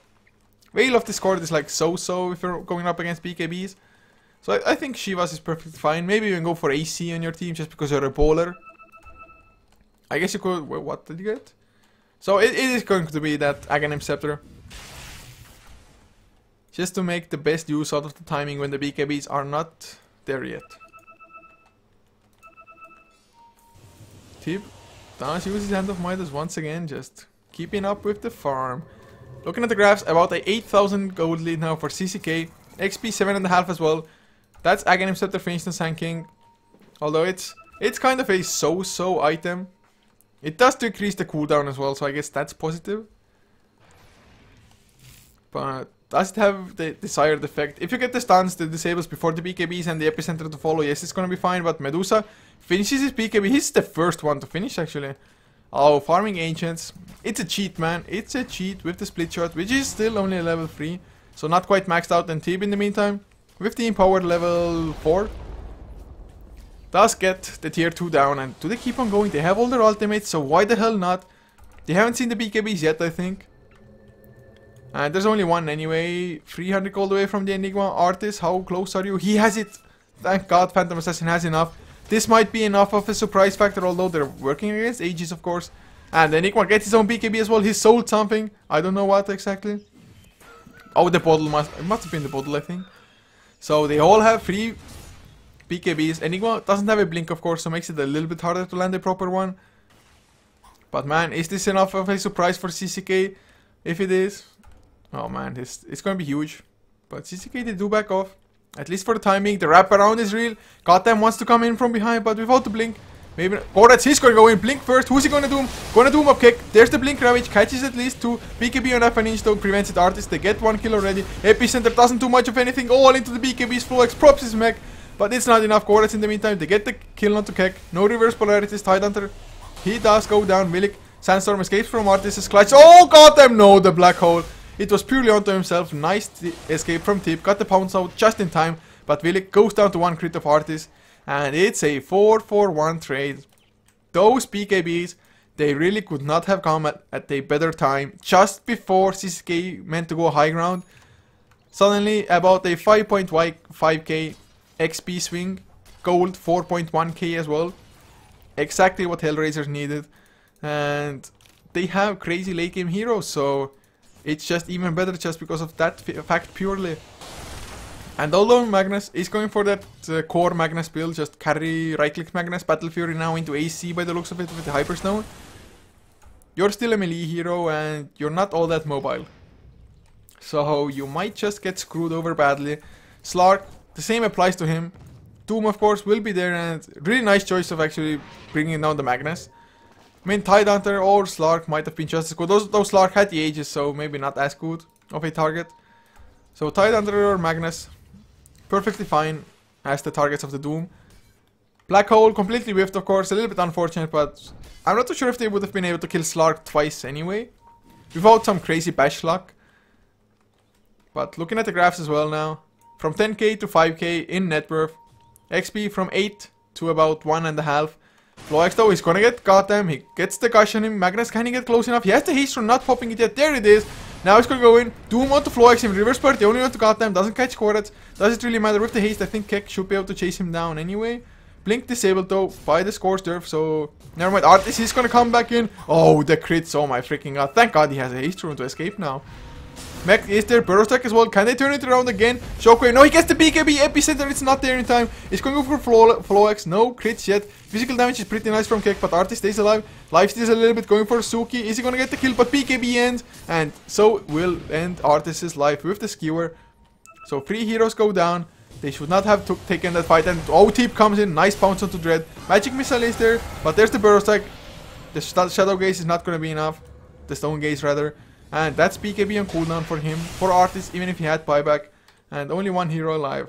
Veil of Discord is like so-so if you're going up against BKBs. So I think Shiva's is perfectly fine. Maybe you can go for AC on your team just because you're a bowler. I guess you could... Wait, what did you get? So it is going to be that Aghanim Scepter. Just to make the best use out of the timing when the BKBs are not there yet. Tip does use his Hand of Midas once again, just keeping up with the farm. Looking at the graphs, about a 8000 gold lead now for CCK. XP 7.5 as well. That's Aghanim Scepter finished on Sand King. Although it's kind of a so-so item. It does decrease the cooldown as well, so I guess that's positive. But does it have the desired effect? If you get the stuns, the disables before the BKBs and the Epicenter to follow, yes, it's gonna be fine. But Medusa finishes his BKB. He's the first one to finish, actually. Oh, farming Ancients. It's a cheat, man. It's a cheat with the split shot, which is still only level 3. So not quite maxed out. And Tib in the meantime, with the Empower level 4, does get the tier 2 down. And do they keep on going? They have all their ultimates, so why the hell not? They haven't seen the BKBs yet, I think. And there's only one anyway. 300 gold away from the Enigma. Artis, how close are you? He has it. Thank God, Phantom Assassin has enough. This might be enough of a surprise factor, although they're working against Aegis, of course. And Enigma gets his own BKB as well. He sold something. I don't know what exactly. Oh, the bottle must have been the bottle, I think. So they all have 3 BKBs. Enigma doesn't have a blink, of course, so makes it a little bit harder to land a proper one. But man, is this enough of a surprise for CCK? If it is, oh man, it's going to be huge. But CCK, they do back off. At least for the timing. The wraparound is real. Goddamn wants to come in from behind, but without the blink. Maybe not. Oh, that's he's going to go in. Blink first. Who's he going to doom? Going to doom up kick. There's the blink Ravage. Catches at least 2. BKB on F1 though. Prevents it. Artist. They get 1 kill already. Epicenter doesn't do much of anything. All into the BKB's full X. Props his mech. But it's not enough. Goretz in the meantime. They get the kill onto Keck. No reverse polarities. Tidehunter. He does go down. Willik. Sandstorm escapes from Artis's clutch. Oh, goddamn no. The black hole. It was purely onto himself. Nice escape from Tip. Got the pounce out just in time. But Willik goes down to 1 crit of Artis. And it's a 4-4-1 trade. Those BKBs, they really could not have come at a better time. Just before CCK meant to go high ground. Suddenly about a 5.5k XP swing. Gold 4.1k as well. Exactly what HellRaisers needed. And they have crazy late game heroes. So it's just even better just because of that fact purely. And although Magnus is going for that core Magnus build, just carry right-click Magnus, Battle Fury now into AC by the looks of it with the Hyperstone, you're still a melee hero and you're not all that mobile. So you might just get screwed over badly. Slark, the same applies to him. Doom, of course, will be there, and really nice choice of actually bringing down the Magnus. I mean, Tidehunter or Slark might have been just as good. Those Slark had the Aegis, so maybe not as good of a target. So Tide, Underlord, Magnus, perfectly fine as the targets of the Doom. Black Hole, completely whiffed of course, a little bit unfortunate, but I'm not too sure if they would have been able to kill Slark twice anyway, without some crazy bash luck. But looking at the graphs as well now, from 10k to 5k in net worth, XP from 8 to about 1.5. Floex though, he's gonna get goddamn, he gets the gush on him, Magnus can he get close enough, he has the haste rune, not popping it yet, there it is. Now he's gonna go in, Doom onto Floex, in reverse party, only onto goddamn, doesn't catch Korets, does it really matter with the haste, I think Keck should be able to chase him down anyway. Blink disabled though by the Scorched Earth, so never mind, Artis is gonna come back in. Oh, the crits, oh my freaking god, thank god he has a haste rune to escape now. Mech is there, Burrow Strike as well, can they turn it around again? Shockwave, no, he gets the BKB, Epicenter, it's not there in time. He's going for Floex, no crits yet. Physical damage is pretty nice from Keck, but Artis stays alive. Lifesteal a little bit, going for Suki, is he gonna get the kill? But BKB ends, and so will end Artis's life with the skewer. So 3 heroes go down. They should not have taken that fight, and Teep comes in, nice pounce onto Dread. Magic Missile is there, but there's the Burrow Strike. The Shadow Gaze is not gonna be enough. The Stone Gaze rather. And that's BKB on cooldown for him, for Artis, even if he had buyback. And only 1 hero alive.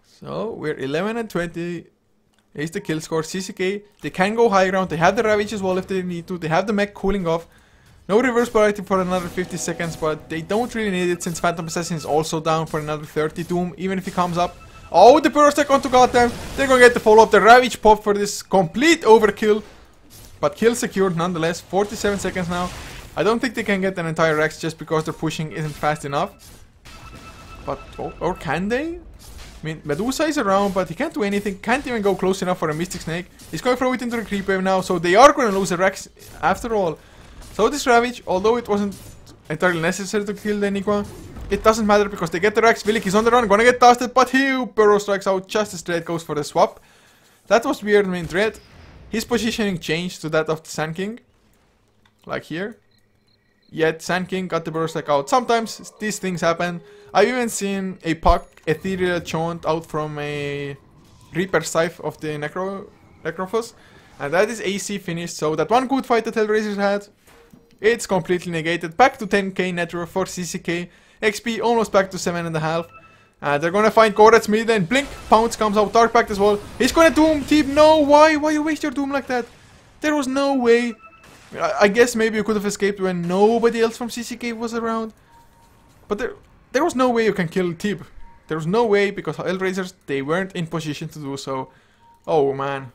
So we're 11 and 20. Here's the kill score. CCK, they can go high ground. They have the Ravage as well if they need to. They have the mech cooling off. No reverse polarity for another 50 seconds, but they don't really need it since Phantom Assassin is also down for another 30. Doom, even if he comes up. Oh, the Burrow Strike onto goddamn. They're gonna get the follow up. The Ravage pop for this complete overkill. But kill secured nonetheless, 47 seconds now. I don't think they can get an entire Rex just because their pushing isn't fast enough. But, or can they? I mean, Medusa is around, but he can't do anything. Can't even go close enough for a Mystic Snake. He's going to throw it into the creep wave now, so they are going to lose a Rex after all. So this Ravage, although it wasn't entirely necessary to kill the Enigma, it doesn't matter because they get the Rex. Villic is on the run, gonna get dusted, but he Burrow Strikes out just as Dread goes for the swap. That was weird. I mean, Dread, his positioning changed to that of the Sand King, like here. Yet Sand King got the Burrow Strike out. Sometimes these things happen. I've even seen a Puck Ethereal Chaunt out from a Reaper Scythe of the Necrophos. And that is AC finished. So that one good fight that HellRaisers had, it's completely negated. Back to 10k net worth for CCK. XP almost back to 7.5. They're gonna find Korets mid and Blink. Pounce comes out, Dark Pact as well. He's gonna Doom Team. No, why? Why you waste your Doom like that? There was no way. I guess maybe you could have escaped when nobody else from CCK was around. But there was no way you can kill Tib. There was no way because HellRaisers, they weren't in position to do so. Oh man.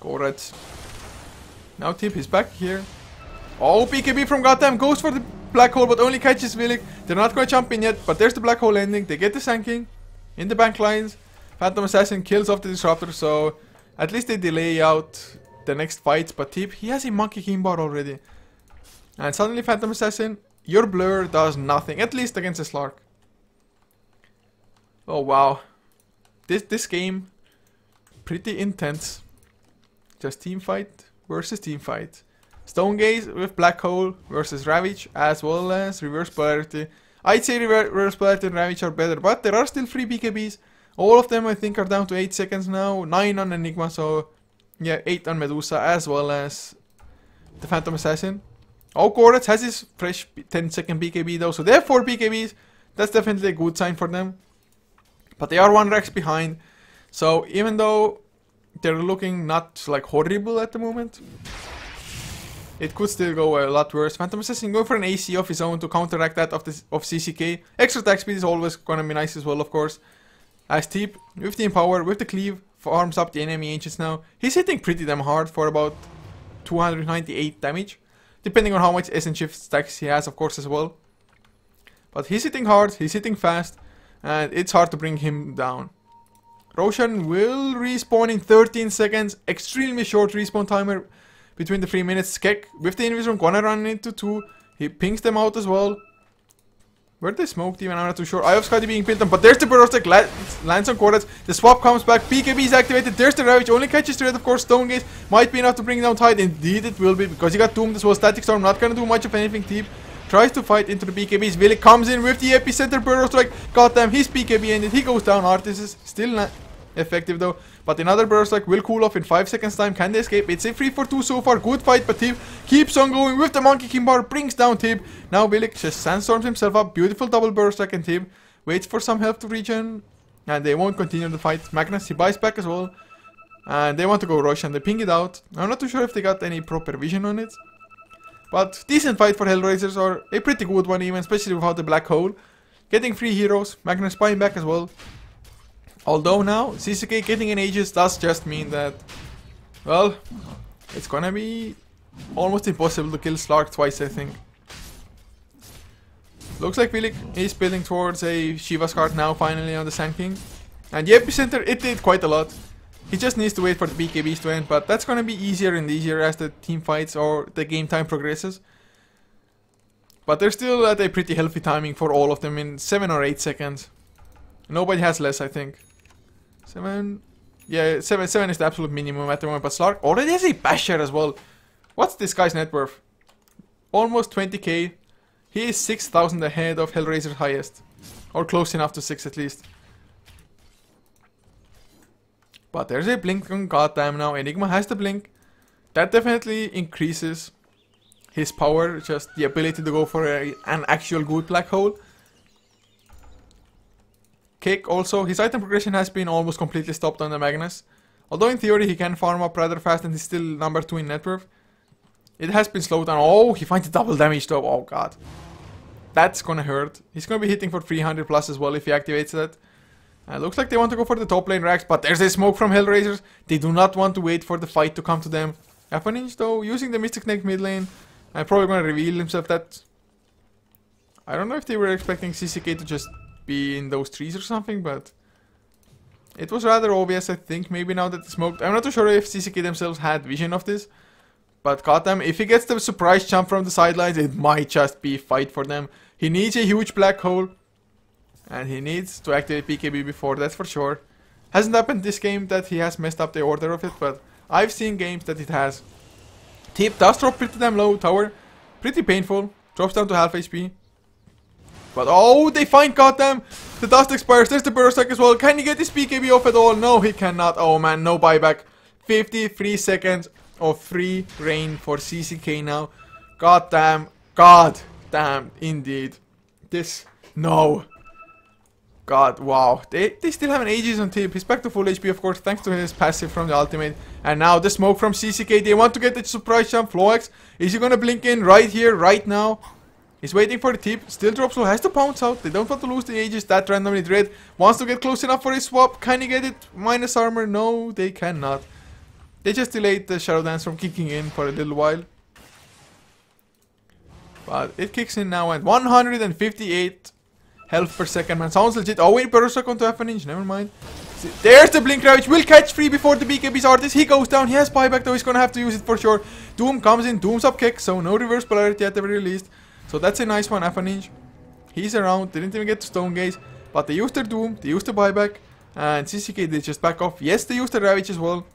Korets. Now Tib is back here. Oh, BKB from goddamn goes for the Black Hole, but only catches Villic. They're not going to jump in yet, but there's the Black Hole ending. They get the Sand King in the bank lines. Phantom Assassin kills off the Disruptor, so at least they delay out the next fights. But Tip, he has a Monkey Kimbar already. And suddenly Phantom Assassin, your Blur does nothing, at least against a Slark. Oh wow. This game, pretty intense. Just team fight versus team fight. Stone Gaze with Black Hole versus Ravage, as well as Reverse Polarity. I'd say Reverse Polarity and Ravage are better, but there are still 3 BKBs. All of them I think are down to 8 seconds now, 9 on Enigma, so yeah, 8 on Medusa, as well as the Phantom Assassin. Oh, Korets has his fresh 10-second BKB though, so they have 4 BKBs. That's definitely a good sign for them. But they are 1 Rex behind, so even though they're looking not like horrible at the moment, it could still go a lot worse. Phantom Assassin going for an AC of his own to counteract that of CCK. Extra attack speed is always gonna be nice as well, of course. As Teep, with the Empower, with the Cleave, farms up the enemy ancients now. He's hitting pretty damn hard for about 298 damage. Depending on how much Essence Shift stacks he has, of course, as well. But he's hitting hard, he's hitting fast, and it's hard to bring him down. Roshan will respawn in 13 seconds. Extremely short respawn timer between the 3 minutes. Keck with the Invis Rune gonna run into 2. He pings them out as well. Where they smoked even, I'm not too sure. Eye of Scotty being pinned on, but there's the Burrow Strike, lands on Korets. The swap comes back, BKB is activated, there's the Ravage, only catches Dread, of course. Stone Gaze might be enough to bring down Tide. Indeed it will be, because he got doomed as well. Static Storm not gonna do much of anything. Teep tries to fight into the BKBs. Villic comes in with the Epicenter Burrow Strike. Goddamn, his BKB ended, he goes down. Artis is still effective though. But another burst like will cool off in 5 seconds time. Can they escape? It's a 3-for-2 so far. Good fight, but Tib keeps on going with the monkey king bar. Brings down Tib. Now Billick just sandstorms himself up. Beautiful double burst like, and Tib waits for some health to regen. And they won't continue the fight. Magnus, he buys back as well. And they want to go rush and they ping it out. I'm not too sure if they got any proper vision on it. But decent fight for HellRaisers, or a pretty good one even, especially without the black hole. Getting 3 heroes, Magnus buying back as well. Although now, CCK getting in Aegis does just mean that, well, it's gonna be almost impossible to kill Slark twice, I think. Looks like Villic is building towards a Shiva's card now, finally, on the Sand King. And the epicenter, it did quite a lot. He just needs to wait for the BKBs to end, but that's gonna be easier and easier as the team fights or the game time progresses. But they're still at a pretty healthy timing for all of them in 7 or 8 seconds. Nobody has less, I think. 7... Yeah, 7 is the absolute minimum at the moment, but Slark already has a basher as well. What's this guy's net worth? Almost 20k. He is 6,000 ahead of HellRaiser's highest. Or close enough to 6 at least. But there's a blink on goddamn now. Enigma has the blink. That definitely increases his power. Just the ability to go for an actual good black hole. Kick also. His item progression has been almost completely stopped on the Magnus. Although in theory he can farm up rather fast and he's still number 2 in net worth. It has been slowed down. Oh, he finds the double damage though. Oh god. That's gonna hurt. He's gonna be hitting for 300 plus as well if he activates that. Looks like they want to go for the top lane racks, but there's a smoke from HellRaisers. They do not want to wait for the fight to come to them. Ninja though, using the Mystic Snake mid lane, and probably going to reveal himself that... I don't know if they were expecting CCK to just be in those trees or something, but... It was rather obvious, I think, maybe now that they smoked. I'm not too sure if CCK themselves had vision of this. But goddamn, if he gets the surprise jump from the sidelines, it might just be a fight for them. He needs a huge black hole. And he needs to activate BKB before, that's for sure. Hasn't happened this game that he has messed up the order of it, but I've seen games that it has. Tip does drop pretty damn low, tower. Pretty painful. Drops down to half HP. But oh, they find goddamn. The dust expires. There's the burst as well. Can he get this BKB off at all? No, he cannot. Oh man, no buyback. 53 seconds of free reign for CCK now. God damn, indeed. This, no. God, wow. They still have an Aegis on Tip. He's back to full HP, of course, thanks to his passive from the ultimate. And now the smoke from CCK. They want to get the surprise jump. Floax, is he gonna blink in right here, right now? He's waiting for the Tip. Still drops low. Has to pounce out. They don't want to lose the Aegis that randomly. Dread wants to get close enough for his swap. Can he get it? Minus armor? No, they cannot. They just delayed the Shadow Dance from kicking in for a little while. But it kicks in now and 158 health per second, man. Sounds legit. Oh, wait, Berserk onto Ninja. Never mind. See, there's the Blink Ravage. Will catch free before the BKB's artist. He goes down. He has buyback though. He's gonna have to use it for sure. Doom comes in. Doom's up kick. So no reverse polarity at the very least. So that's a nice one, Ninja. He's around. Didn't even get to Stone Gaze. But they used their Doom. They used the buyback. And CCK did just back off. Yes, they used the Ravage as well.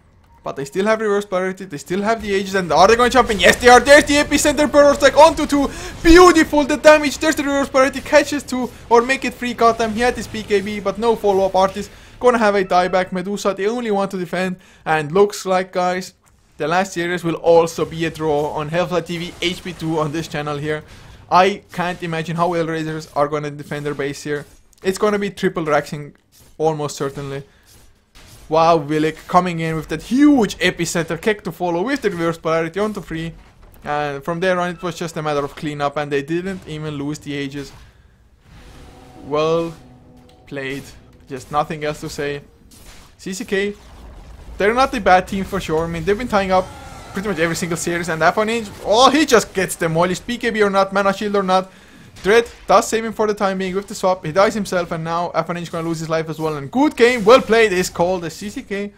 But they still have reverse polarity, they still have the Aegis, and are they going to jump in? Yes, they are. There's the epicenter burst like onto 2. Beautiful, the damage. There's the reverse polarity, catches 2, or make it free. Goddamn, he had his BKB, but no follow-up artist. Gonna have a dieback. Medusa, they only want to defend. And looks like, guys, the last series will also be a draw on HeflaTV HP2 on this channel here. I can't imagine how HellRaisers are gonna defend their base here. It's gonna be triple raxing, almost certainly. Wow, Villic coming in with that huge epicenter kick to follow with the reverse polarity onto 3. And from there on it was just a matter of cleanup, and they didn't even lose the Aegis. Well played. Just nothing else to say. CCK, they're not a bad team for sure. I mean, they've been tying up pretty much every single series, and Ninja, oh, he just gets demolished. BKB or not, mana shield or not. Dread does save him for the time being with the swap. He dies himself, and now Ninja is gonna lose his life as well. And good game, well played, is called the CCK.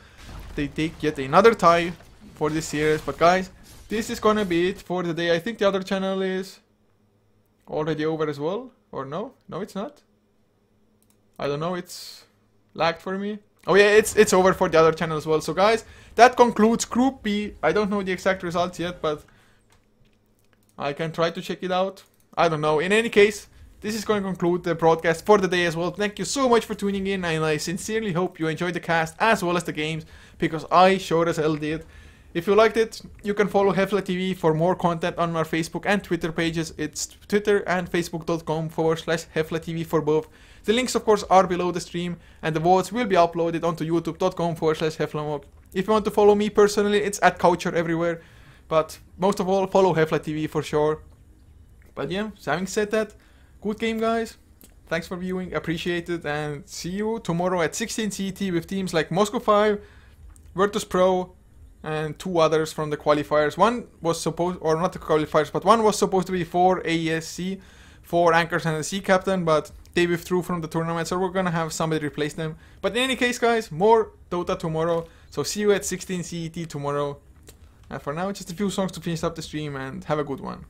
They take yet another tie for this series. But guys, this is gonna be it for the day. I think the other channel is already over as well. Or no? No, it's not. I don't know, it's lagged for me. Oh yeah, it's over for the other channel as well. So guys, that concludes Group B. I don't know the exact results yet, but I can try to check it out. I don't know. In any case, this is going to conclude the broadcast for the day as well. Thank you so much for tuning in, and I sincerely hope you enjoyed the cast as well as the games, because I sure as hell did. If you liked it, you can follow HeflaTV for more content on our Facebook and Twitter pages. It's Twitter and Facebook.com/HeflaTV for both. The links, of course, are below the stream, and the VODs will be uploaded onto YouTube.com/HeflaMog. If you want to follow me personally, it's @Coucher everywhere. But most of all, follow HeflaTV for sure. But yeah, having said that, good game, guys. Thanks for viewing, appreciate it, and see you tomorrow at 16 CT with teams like Moscow 5, Virtus Pro, and 2 others from the qualifiers. One was supposed, or not the qualifiers, but one was supposed to be 4 AESC, 4 anchors and a sea captain, but they withdrew from the tournament, so we're gonna have somebody replace them. But in any case, guys, more Dota tomorrow, so see you at 16 CET tomorrow. And for now, just a few songs to finish up the stream, and have a good one.